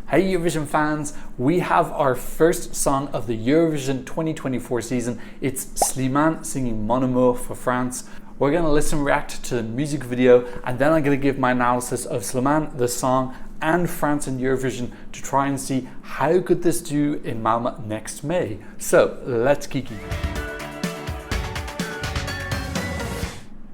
Hey Eurovision fans, we have our first song of the Eurovision 2024 season. It's Slimane singing Mon Amour for France. We're going to listen and react to the music video, and then I'm going to give my analysis of Slimane, the song, and France in Eurovision to try and see how could this do in Malmö next May. So let's kiki.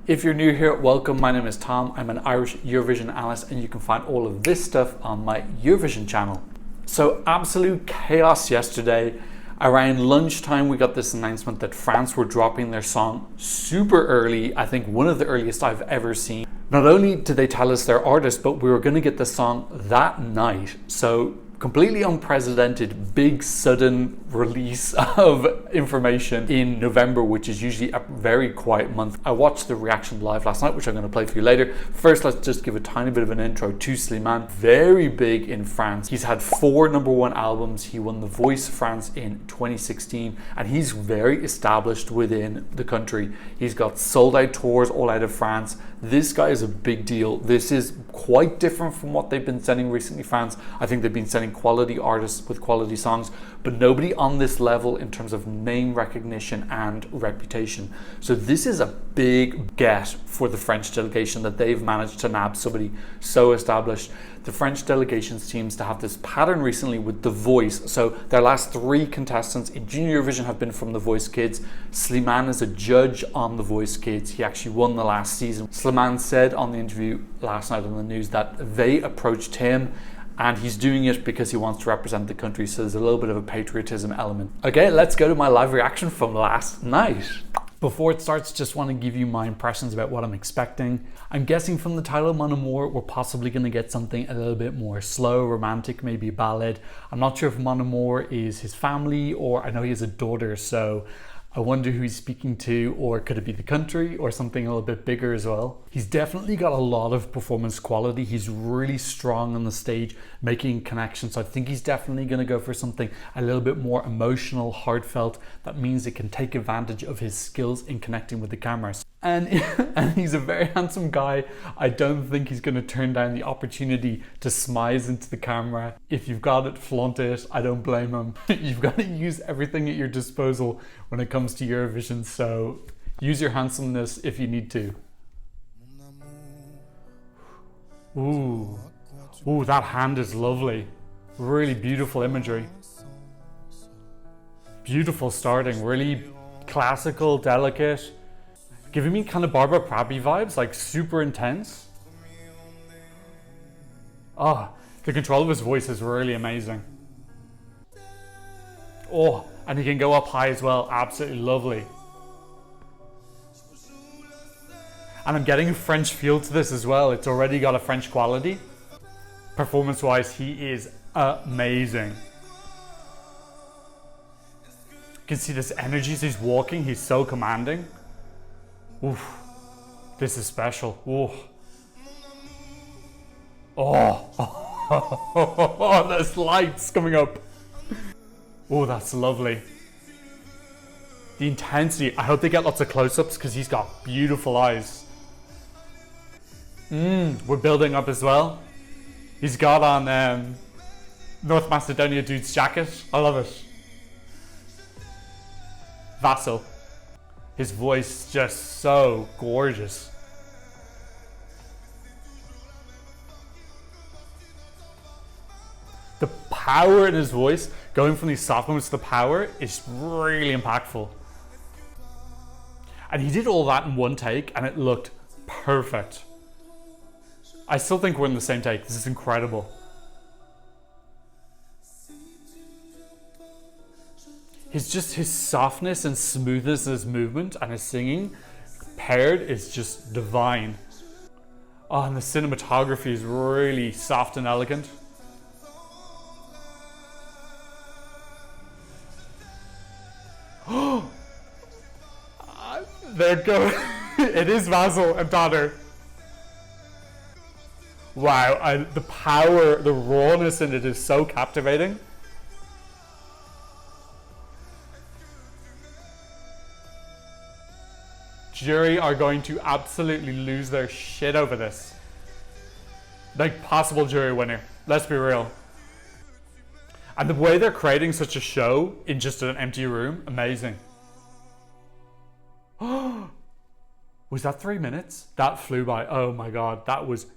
If you're new here, welcome. My name is Tom. I'm an Irish Eurovision analyst, and you can find all of this stuff on my Eurovision channel. So absolute chaos yesterday. Around lunchtime, we got this announcement that France were dropping their song super early. I think one of the earliest I've ever seen. Not only did they tell us their artist, but we were going to get the song that night. So completely unprecedented, big sudden release of information in November, which is usually a very quiet month. I watched the reaction live last night, which I'm going to play for you later. First, let's just give a tiny bit of an intro to Slimane. Very big in France. He's had 4 #1 albums. He won The Voice France in 2016, and he's very established within the country. He's got sold out tours all out of France. This guy is a big deal. This is quite different from what they've been sending recently, France. I think they've been sending quality artists with quality songs, but nobody on this level in terms of name recognition and reputation. So this is a big get for the French delegation that they've managed to nab somebody so established. The French delegation seems to have this pattern recently with The Voice. So their last 3 contestants in Junior Eurovision have been from The Voice Kids. Slimane is a judge on The Voice Kids. He actually won the last season. Slimane said on the interview last night on the news that they approached him, and he's doing it because he wants to represent the country, so there's a little bit of a patriotism element. Okay, let's go to my live reaction from last night. Before it starts, just want to give you my impressions about what I'm expecting. I'm guessing from the title Mon Amour, we're possibly going to get something a little bit more slow, romantic, maybe a ballad. I'm not sure if Mon Amour is his family, or I know he has a daughter, so I wonder who he's speaking to, or could it be the country or something a little bit bigger as well. He's definitely got a lot of performance quality. He's really strong on the stage, making connections. So I think he's definitely going to go for something a little bit more emotional, heartfelt. That means it can take advantage of his skills in connecting with the cameras. And he's a very handsome guy. I don't think he's going to turn down the opportunity to smize into the camera. If you've got it, flaunt it. I don't blame him. You've got to use everything at your disposal when it comes to Eurovision, so use your handsomeness if you need to. Ooh, that hand is lovely. Really beautiful imagery. Beautiful starting, really classical, delicate. Giving me kind of Barbara Pravi vibes, like super intense. Oh, the control of his voice is really amazing. Oh, and he can go up high as well, absolutely lovely. And I'm getting a French feel to this as well. It's already got a French quality. Performance-wise, he is amazing. You can see this energy as he's walking, he's so commanding. Oof, this is special. Ooh. Oh, there's lights coming up. Oh, that's lovely. The intensity. I hope they get lots of close-ups because he's got beautiful eyes. We're building up as well. He's got on North Macedonia dude's jacket. I love it. Vassal. His voice just so gorgeous. The power in his voice, going from these soft moments to the power, is really impactful. And he did all that in one take, and it looked perfect. I still think we're in the same take. This is incredible. His softness and smoothness in his movement and his singing paired is just divine. Oh, and the cinematography is really soft and elegant. Oh, there it goes. It is Vassal and daughter. Wow, the power, the rawness in it is so captivating. Jury are going to absolutely lose their shit over this. Like, possible jury winner. Let's be real. And the way they're creating such a show in just an empty room, amazing. Was that 3 minutes? That flew by. Oh my God, that was...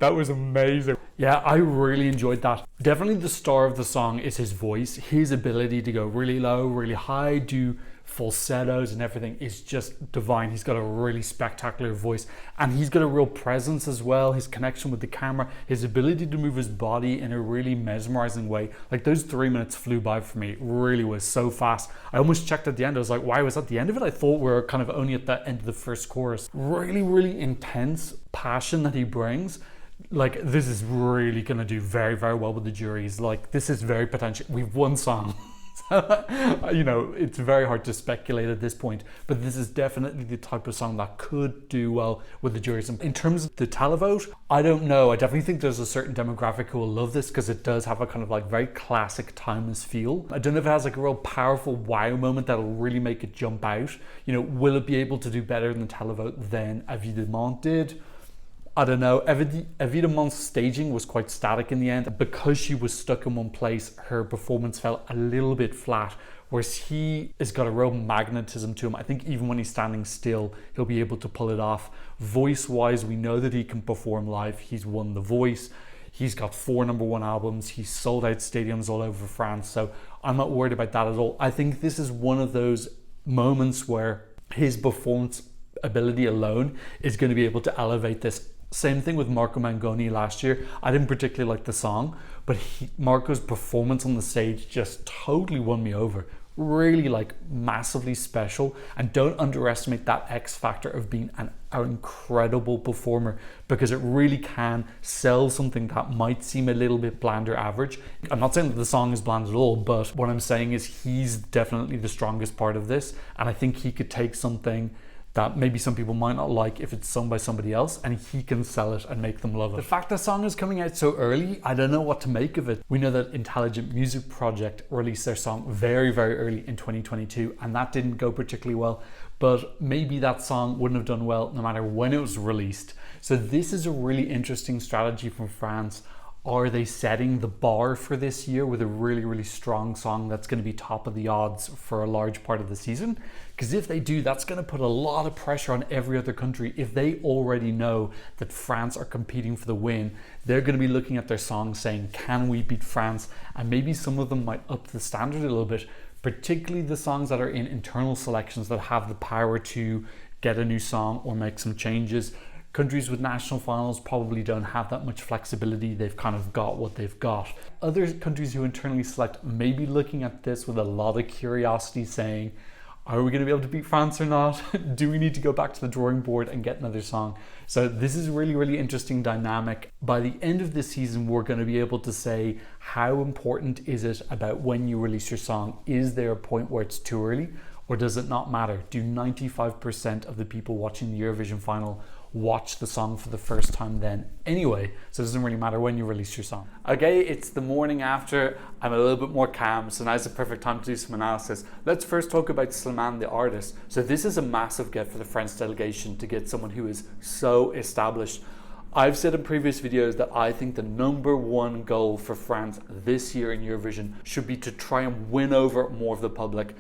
That was amazing. Yeah, I really enjoyed that. Definitely the star of the song is his voice. His ability to go really low, really high, do falsettos and everything is just divine. He's got a really spectacular voice, and he's got a real presence as well. His connection with the camera, his ability to move his body in a really mesmerizing way. Like, those 3 minutes flew by for me. It really was so fast. I almost checked at the end. I was like, why was that the end of it? I thought we were kind of only at the end of the first chorus. Really, really intense passion that he brings. Like, this is really going to do very, very well with the juries. Like, this is very potential. We've one song. You know, it's very hard to speculate at this point, but this is definitely the type of song that could do well with the juries. In terms of the televote, I don't know. I definitely think there's a certain demographic who will love this because it does have a kind of like very classic timeless feel. I don't know if it has like a real powerful wow moment that'll really make it jump out. You know, will it be able to do better than the televote than Évidemment did? I don't know. Évidemment's staging was quite static in the end. Because she was stuck in one place, her performance felt a little bit flat, whereas he has got a real magnetism to him. I think even when he's standing still, he'll be able to pull it off. Voice-wise, we know that he can perform live. He's won The Voice. He's got 4 #1 albums. He's sold out stadiums all over France. So I'm not worried about that at all. I think this is one of those moments where his performance ability alone is going to be able to elevate this. Same thing with Marco Mangoni last year. I didn't particularly like the song, but Marco's performance on the stage just totally won me over. Really, like, massively special. And don't underestimate that X factor of being an incredible performer, because it really can sell something that might seem a little bit bland or average. I'm not saying that the song is bland at all, but what I'm saying is he's definitely the strongest part of this, and I think he could take something that maybe some people might not like if it's sung by somebody else, and he can sell it and make them love it. The fact the song is coming out so early, I don't know what to make of it. We know that Intelligent Music Project released their song very, very early in 2022, and that didn't go particularly well, but maybe that song wouldn't have done well no matter when it was released. So this is a really interesting strategy from France. Are they setting the bar for this year with a really, really strong song that's going to be top of the odds for a large part of the season? Because if they do, that's going to put a lot of pressure on every other country. If they already know that France are competing for the win, they're going to be looking at their songs saying, can we beat France? And maybe some of them might up the standard a little bit, particularly the songs that are in internal selections that have the power to get a new song or make some changes. Countries with national finals probably don't have that much flexibility. They've kind of got what they've got. Other countries who internally select may be looking at this with a lot of curiosity, saying, are we going to be able to beat France or not? Do we need to go back to the drawing board and get another song? So this is really, really interesting dynamic. By the end of this season, we're going to be able to say, how important is it about when you release your song? Is there a point where it's too early, or does it not matter? Do 95% of the people watching the Eurovision final watch the song for the first time then anyway? So it doesn't really matter when you release your song. Okay, it's the morning after. I'm a little bit more calm, so now's the perfect time to do some analysis. Let's first talk about Slimane, the artist. So this is a massive get for the French delegation to get someone who is so established. I've said in previous videos that I think the #1 goal for France this year in Eurovision should be to try and win over more of the public.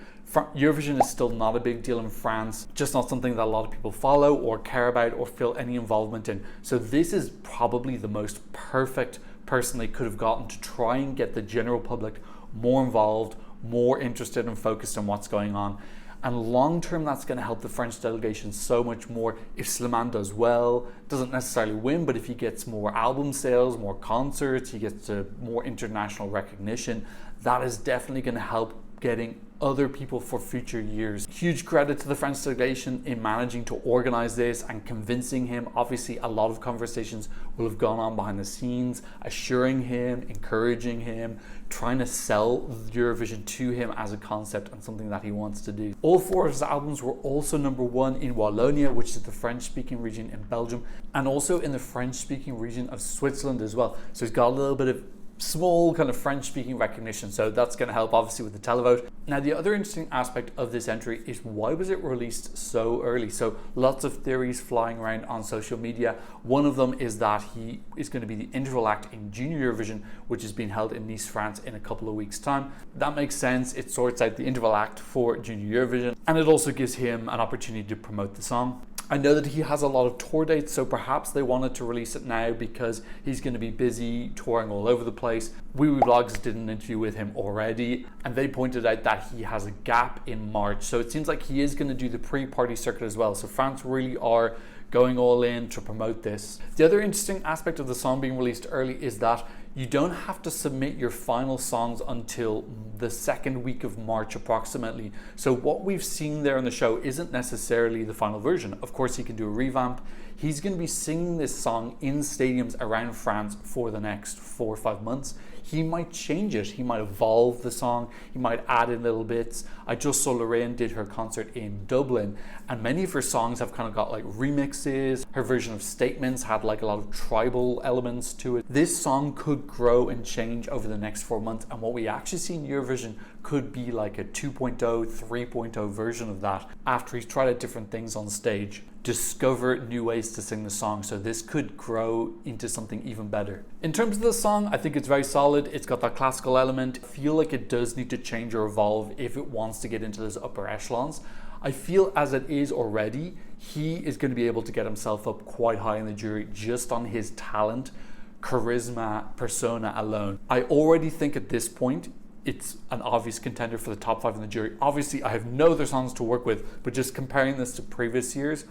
Eurovision is still not a big deal in France, just not something that a lot of people follow or care about or feel any involvement in. So this is probably the most perfect person they could have gotten to try and get the general public more involved, more interested and focused on what's going on. And long term, that's going to help the French delegation so much more. If Slimane does well, doesn't necessarily win, but if he gets more album sales, more concerts, he gets more international recognition, that is definitely going to help getting other people for future years. Huge credit to the French delegation in managing to organize this and convincing him. Obviously, a lot of conversations will have gone on behind the scenes, assuring him, encouraging him, trying to sell Eurovision to him as a concept and something that he wants to do. All 4 of his albums were also #1 in Wallonia, which is the French-speaking region in Belgium, and also in the French-speaking region of Switzerland as well. So he's got a little bit of small kind of French speaking recognition, so that's going to help obviously with the televote. Now the other interesting aspect of this entry is why was it released so early? So lots of theories flying around on social media. One of them is that he is going to be the interval act in Junior Eurovision, which is being held in Nice, France in a couple of weeks' time. That makes sense. It sorts out the interval act for Junior Eurovision, and it also gives him an opportunity to promote the song. I know that he has a lot of tour dates, so perhaps they wanted to release it now because he's going to be busy touring all over the place. Vlogs did an interview with him already, and they pointed out that he has a gap in March. So it seems like he is going to do the pre-party circuit as well. So France really are going all in to promote this. The other interesting aspect of the song being released early is that you don't have to submit your final songs until the second week of March approximately. So what we've seen there on the show isn't necessarily the final version. Of course, he can do a revamp. He's going to be singing this song in stadiums around France for the next 4 or 5 months. He might change it. He might evolve the song. He might add in little bits. I just saw Lorraine did her concert in Dublin, and many of her songs have kind of got like remixes. Her version of Statements had like a lot of tribal elements to it. This song could grow and change over the next 4 months, and what we actually see in Eurovision could be like a 2.0, 3.0 version of that after he's tried out different things on stage. Discover new ways to sing the song, so this could grow into something even better. In terms of the song, I think it's very solid. It's got that classical element. I feel like it does need to change or evolve if it wants to get into those upper echelons. I feel as it is already, he is going to be able to get himself up quite high in the jury just on his talent, charisma, persona alone. I already think at this point it's an obvious contender for the top 5 in the jury. Obviously, I have no other songs to work with, but just comparing this to previous years,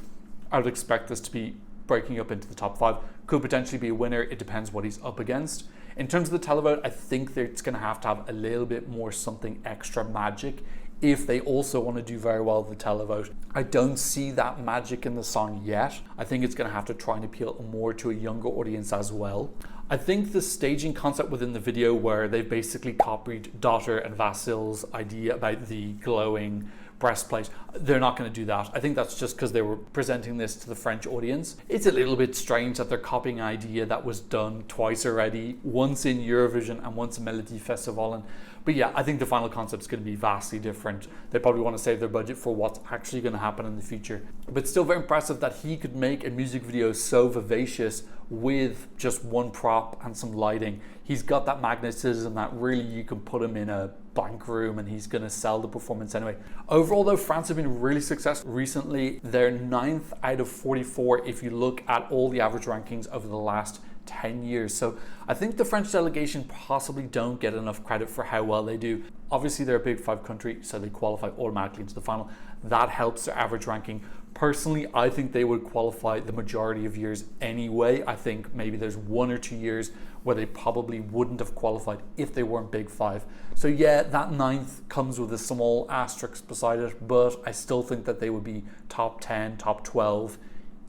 I would expect this to be breaking up into the top 5. Could potentially be a winner. It depends what he's up against. In terms of the televote, I think that it's going to have a little bit more something extra magic if they also want to do very well with the televote. I don't see that magic in the song yet. I think it's going to have to try and appeal more to a younger audience as well. I think the staging concept within the video, where they've basically copied Daughter and Vasil's idea about the glowing breastplate, they're not going to do that. I think that's just because they were presenting this to the French audience. It's a little bit strange that they're copying an idea that was done twice already, once in Eurovision and once in Melody Festival. But yeah, I think the final concept is going to be vastly different. They probably want to save their budget for what's actually going to happen in the future. But still very impressive that he could make a music video so vivacious with just one prop and some lighting. He's got that magnetism that really you can put him in a bank room and he's going to sell the performance anyway. Overall though, France have been really successful recently. They're 9th out of 44 if you look at all the average rankings over the last 10 years. So I think the French delegation possibly don't get enough credit for how well they do. Obviously they're a Big Five country, so they qualify automatically into the final. That helps their average ranking. Personally, I think they would qualify the majority of years anyway. I think maybe there's 1 or 2 years where they probably wouldn't have qualified if they weren't Big Five. So yeah, that 9th comes with a small asterisk beside it, but I still think that they would be top 10, top 12,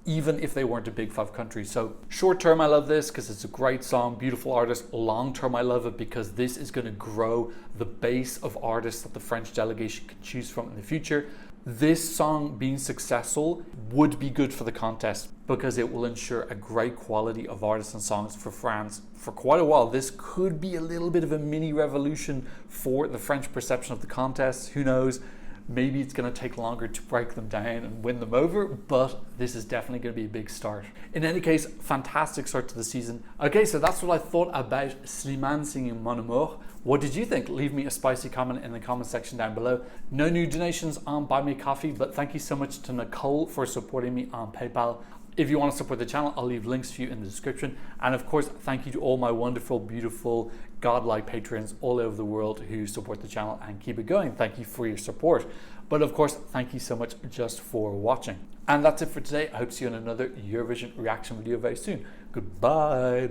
even if they weren't a Big Five country. So short term, I love this because it's a great song, beautiful artist. Long term, I love it because this is going to grow the base of artists that the French delegation can choose from in the future. This song being successful would be good for the contest because it will ensure a great quality of artists and songs for France for quite a while. This could be a little bit of a mini revolution for the French perception of the contest. Who knows? Maybe it's going to take longer to break them down and win them over, but this is definitely going to be a big start. In any case, fantastic start to the season. Okay, so that's what I thought about Slimane singing Mon Amour. What did you think? Leave me a spicy comment in the comment section down below. No new donations on Buy Me Coffee, but thank you so much to Nicole for supporting me on PayPal. If you want to support the channel, I'll leave links for you in the description. And of course, thank you to all my wonderful, beautiful, godlike patrons all over the world who support the channel and keep it going. Thank you for your support. But of course, thank you so much just for watching. And that's it for today. I hope to see you in another Eurovision reaction video very soon. Goodbye.